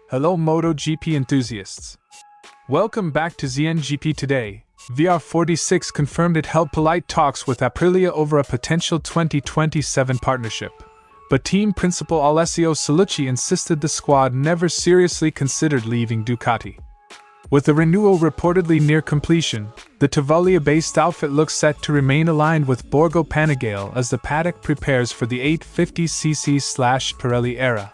Hello MotoGP enthusiasts. Welcome back to ZNGP Today. VR46 confirmed it held polite talks with Aprilia over a potential 2027 partnership. But team principal Alessio Salucci insisted the squad never seriously considered leaving Ducati. With the renewal reportedly near completion, the Tavullia-based outfit looks set to remain aligned with Borgo Panigale as the paddock prepares for the 850cc/Pirelli era.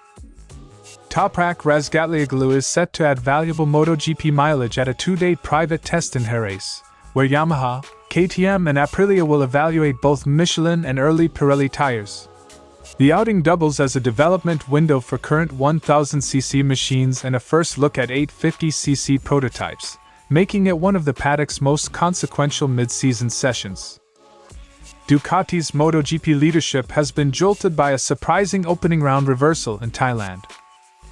Toprak Razgatlioglu is set to add valuable MotoGP mileage at a two-day private test in Jerez, where Yamaha, KTM and Aprilia will evaluate both Michelin and early Pirelli tyres. The outing doubles as a development window for current 1000cc machines and a first look at 850cc prototypes, making it one of the paddock's most consequential mid-season sessions. Ducati's MotoGP leadership has been jolted by a surprising opening round reversal in Thailand.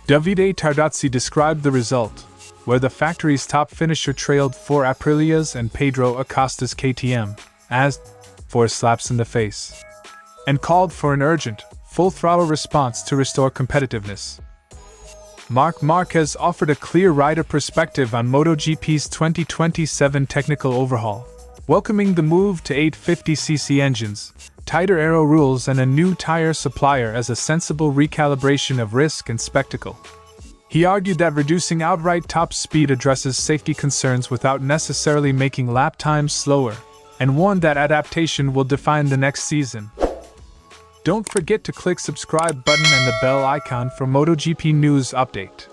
Tardozzi described the result, where the factory's top finisher trailed for Aprilia's and Pedro Acosta's KTM, as for slaps in the face, and called for an urgent, full-throttle response to restore competitiveness. Márquez offered a clear rider perspective on MotoGP's 2027 technical overhaul, welcoming the move to 850cc engines, tighter aero rules and a new tire supplier as a sensible recalibration of risk and spectacle. He argued that reducing outright top speed addresses safety concerns without necessarily making lap times slower, and warned that adaptation will define the next season. Don't forget to click subscribe button and the bell icon for MotoGP news update.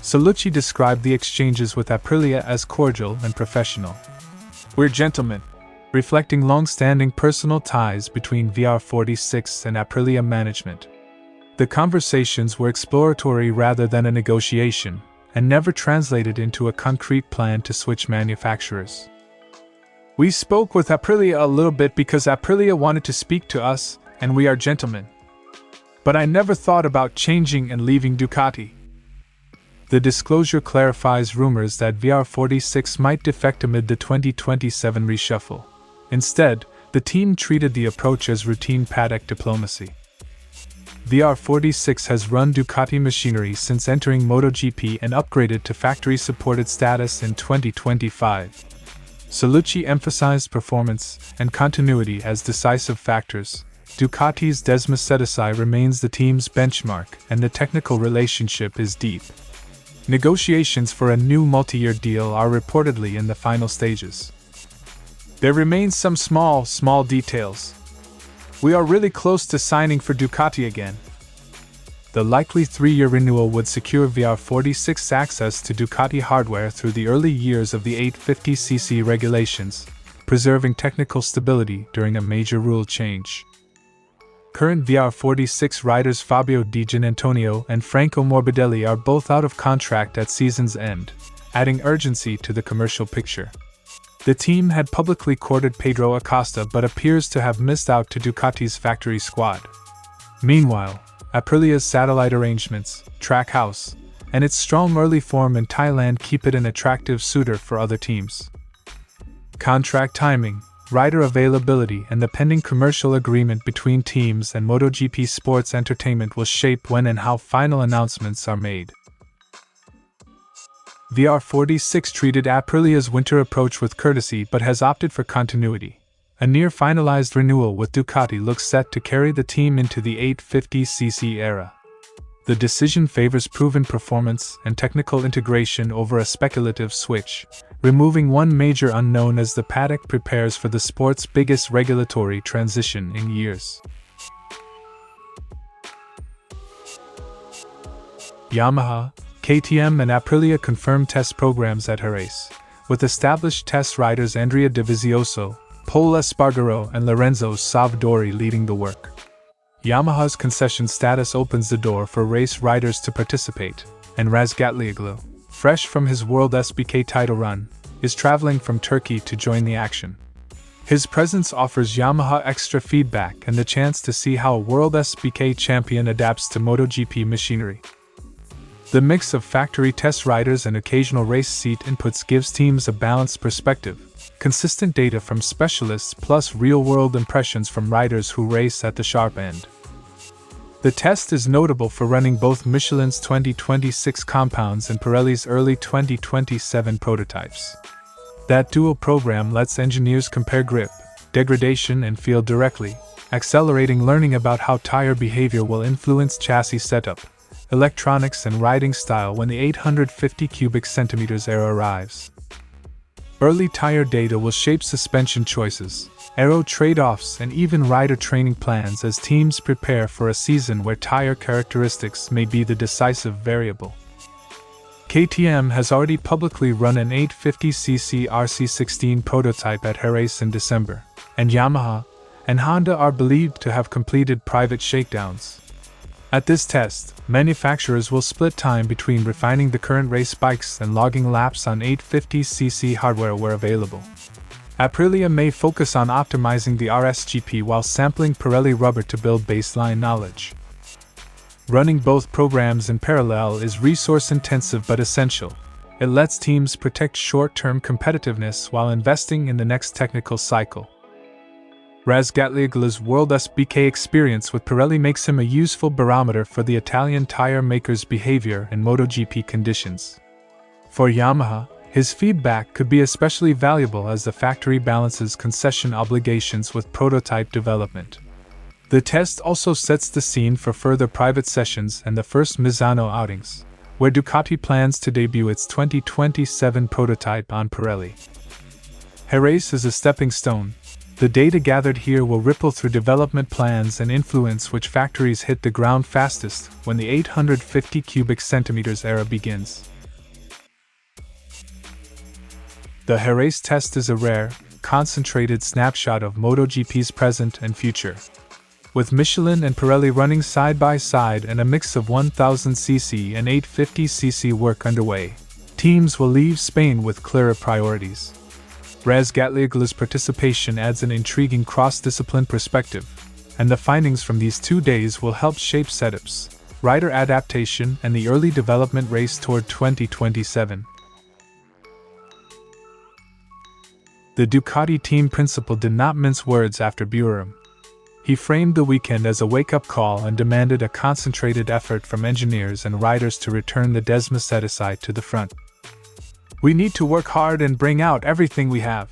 Salucci described the exchanges with Aprilia as cordial and professional. "We're gentlemen," reflecting long-standing personal ties between VR46 and Aprilia management. The conversations were exploratory rather than a negotiation, and never translated into a concrete plan to switch manufacturers. "We spoke with Aprilia a little bit because Aprilia wanted to speak to us, and we are gentlemen. But I never thought about changing and leaving Ducati." The disclosure clarifies rumors that VR46 might defect amid the 2027 reshuffle. Instead, the team treated the approach as routine paddock diplomacy. VR46 has run Ducati machinery since entering MotoGP and upgraded to factory-supported status in 2025. Salucci emphasized performance and continuity as decisive factors. Ducati's Desmosedici remains the team's benchmark, and the technical relationship is deep. Negotiations for a new multi-year deal are reportedly in the final stages. There remain some small details. "We are really close to signing for Ducati again." The likely 3-year renewal would secure VR46 access to Ducati hardware through the early years of the 850cc regulations, preserving technical stability during a major rule change. Current VR46 riders Fabio Di Giannantonio and Franco Morbidelli are both out of contract at season's end, adding urgency to the commercial picture. The team had publicly courted Pedro Acosta but appears to have missed out to Ducati's factory squad. Meanwhile, Aprilia's satellite arrangements, Trackhouse, and its strong early form in Thailand keep it an attractive suitor for other teams. Contract timing, rider availability and the pending commercial agreement between teams and MotoGP Sports Entertainment will shape when and how final announcements are made. VR46 treated Aprilia's winter approach with courtesy but has opted for continuity. A near-finalized renewal with Ducati looks set to carry the team into the 850cc era. The decision favors proven performance and technical integration over a speculative switch, removing one major unknown as the paddock prepares for the sport's biggest regulatory transition in years. Yamaha, KTM and Aprilia confirmed test programs at Jerez, with established test riders Andrea Dovizioso, Pol Espargaro and Lorenzo Savadori leading the work. Yamaha's concession status opens the door for race riders to participate, and Razgatlioglu, fresh from his World SBK title run, is traveling from Turkey to join the action. His presence offers Yamaha extra feedback and the chance to see how a World SBK champion adapts to MotoGP machinery. The mix of factory test riders and occasional race seat inputs gives teams a balanced perspective, consistent data from specialists plus real-world impressions from riders who race at the sharp end. The test is notable for running both Michelin's 2026 compounds and Pirelli's early 2027 prototypes. That dual program lets engineers compare grip, degradation and feel directly, accelerating learning about how tire behavior will influence chassis setup, electronics and riding style when the 850 cubic centimeters era arrives. Early tire data will shape suspension choices, aero trade-offs and even rider training plans as teams prepare for a season where tire characteristics may be the decisive variable. KTM has already publicly run an 850cc RC16 prototype at Jerez in December, and Yamaha and Honda are believed to have completed private shakedowns. At this test, manufacturers will split time between refining the current race bikes and logging laps on 850cc hardware where available. Aprilia may focus on optimizing the RSGP while sampling Pirelli rubber to build baseline knowledge. Running both programs in parallel is resource-intensive but essential. It lets teams protect short-term competitiveness while investing in the next technical cycle. Razgatlioglu's World SBK experience with Pirelli makes him a useful barometer for the Italian tire maker's behavior in MotoGP conditions. For Yamaha, his feedback could be especially valuable as the factory balances concession obligations with prototype development. The test also sets the scene for further private sessions and the first Misano outings, where Ducati plans to debut its 2027 prototype on Pirelli. Jerez is a stepping stone. The data gathered here will ripple through development plans and influence which factories hit the ground fastest when the 850 cubic centimeters era begins. The Jerez test is a rare, concentrated snapshot of MotoGP's present and future. With Michelin and Pirelli running side by side and a mix of 1000cc and 850cc work underway, teams will leave Spain with clearer priorities. Razgatlioglu's participation adds an intriguing cross-discipline perspective, and the findings from these 2 days will help shape setups, rider adaptation and the early development race toward 2027. The Ducati team principal did not mince words after Buram. He framed the weekend as a wake-up call and demanded a concentrated effort from engineers and riders to return the Desmosedici to the front. "We need to work hard and bring out everything we have."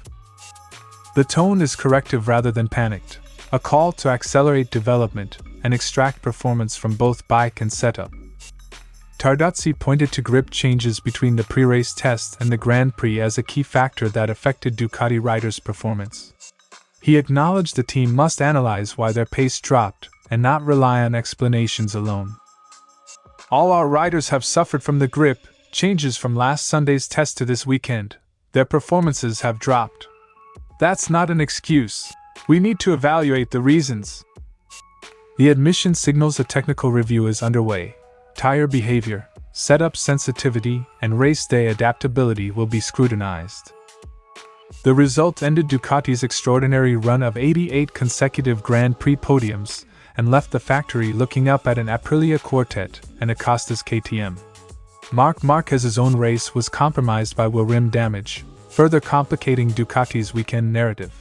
The tone is corrective rather than panicked, a call to accelerate development and extract performance from both bike and setup. Tardozzi pointed to grip changes between the pre-race test and the Grand Prix as a key factor that affected Ducati riders' performance. He acknowledged the team must analyze why their pace dropped and not rely on explanations alone. "All our riders have suffered from the grip changes from last Sunday's test to this weekend. Their performances have dropped. That's not an excuse. We need to evaluate the reasons." The admission signals a technical review is underway. Tire behavior, setup sensitivity, and race day adaptability will be scrutinized. The result ended Ducati's extraordinary run of 88 consecutive Grand Prix podiums and left the factory looking up at an Aprilia quartet and Acosta's KTM. Márquez's own race was compromised by wheel rim damage, further complicating Ducati's weekend narrative.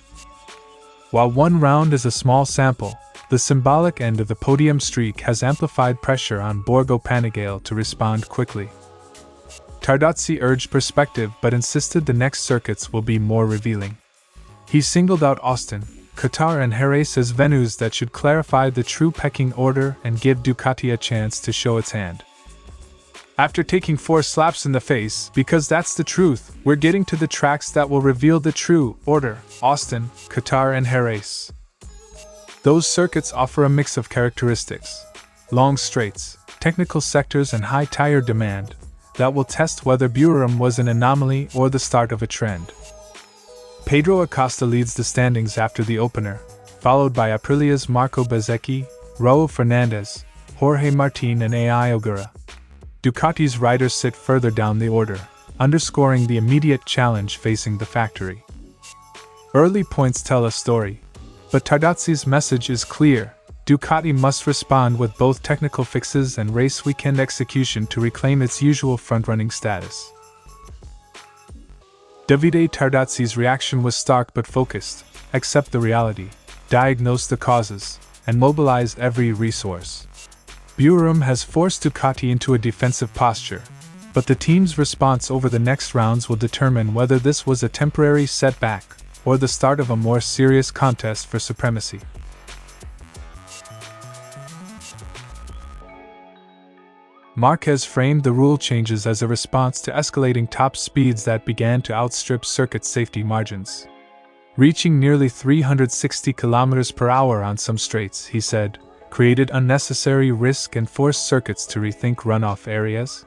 While one round is a small sample, the symbolic end of the podium streak has amplified pressure on Borgo Panigale to respond quickly. Tardozzi urged perspective but insisted the next circuits will be more revealing. He singled out Austin, Qatar and Jerez as venues that should clarify the true pecking order and give Ducati a chance to show its hand. "After taking 4 slaps in the face, because that's the truth, we're getting to the tracks that will reveal the true order: Austin, Qatar and Jerez. Those circuits offer a mix of characteristics: long straights, technical sectors and high tire demand, that will test whether Buram was an anomaly or the start of a trend." Pedro Acosta leads the standings after the opener, followed by Aprilia's Marco Bezzecchi, Raul Fernandez, Jorge Martin and AI Ogura. Ducati's riders sit further down the order, underscoring the immediate challenge facing the factory. Early points tell a story, but Tardozzi's message is clear: Ducati must respond with both technical fixes and race weekend execution to reclaim its usual front-running status. Davide Tardozzi's reaction was stark but focused: accept the reality, diagnose the causes, and mobilize every resource. Borgo has forced Ducati into a defensive posture, but the team's response over the next rounds will determine whether this was a temporary setback or the start of a more serious contest for supremacy. Márquez framed the rule changes as a response to escalating top speeds that began to outstrip circuit safety margins. Reaching nearly 360 km per hour on some straights, he said, created unnecessary risk and forced circuits to rethink runoff areas.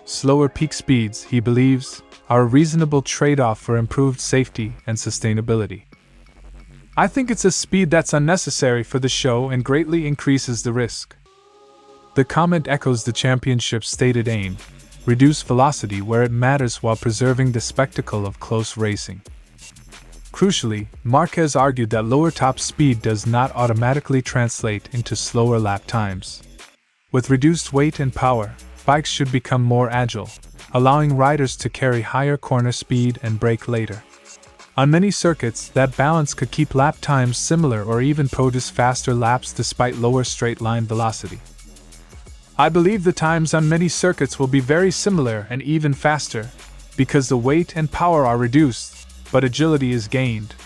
Slower peak speeds, he believes, are a reasonable trade-off for improved safety and sustainability. I think it's a speed that's unnecessary for the show and greatly increases the risk. The comment echoes the championship's stated aim: reduce velocity where it matters while preserving the spectacle of close racing. Crucially, Márquez argued that lower top speed does not automatically translate into slower lap times. With reduced weight and power, bikes should become more agile, allowing riders to carry higher corner speed and brake later. On many circuits, that balance could keep lap times similar or even produce faster laps despite lower straight-line velocity. I believe the times on many circuits will be very similar and even faster, because the weight and power are reduced, but agility is gained.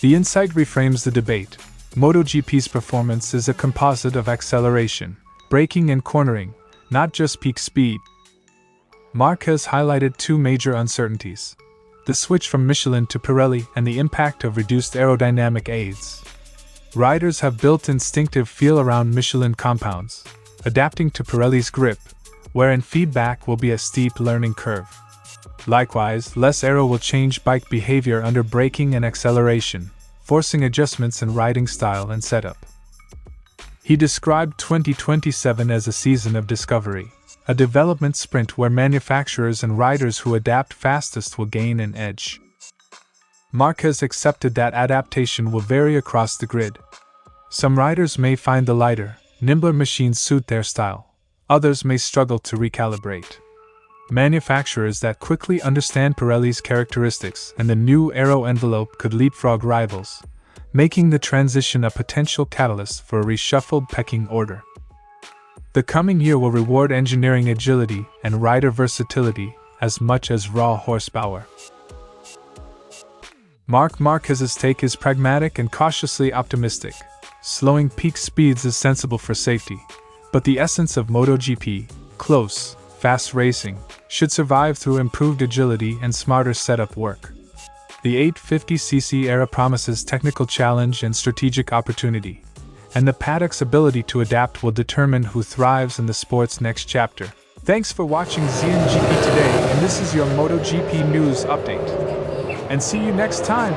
The insight reframes the debate. MotoGP's performance is a composite of acceleration, braking and cornering, not just peak speed. Márquez highlighted two major uncertainties: the switch from Michelin to Pirelli and the impact of reduced aerodynamic aids. Riders have built instinctive feel around Michelin compounds, adapting to Pirelli's grip, wherein feedback will be a steep learning curve. Likewise, less aero will change bike behavior under braking and acceleration, forcing adjustments in riding style and setup. He described 2027 as a season of discovery, a development sprint where manufacturers and riders who adapt fastest will gain an edge. Márquez accepted that adaptation will vary across the grid. Some riders may find the lighter, nimbler machines suit their style. Others may struggle to recalibrate. Manufacturers that quickly understand Pirelli's characteristics and the new aero envelope could leapfrog rivals, making the transition a potential catalyst for a reshuffled pecking order. The coming year will reward engineering agility and rider versatility as much as raw horsepower. Márquez's take is pragmatic and cautiously optimistic. Slowing peak speeds is sensible for safety, but the essence of MotoGP, close, fast racing, should survive through improved agility and smarter setup work. The 850cc era promises technical challenge and strategic opportunity, and the paddock's ability to adapt will determine who thrives in the sport's next chapter. Thanks for watching ZNGP Today, and this is your MotoGP news update. And see you next time!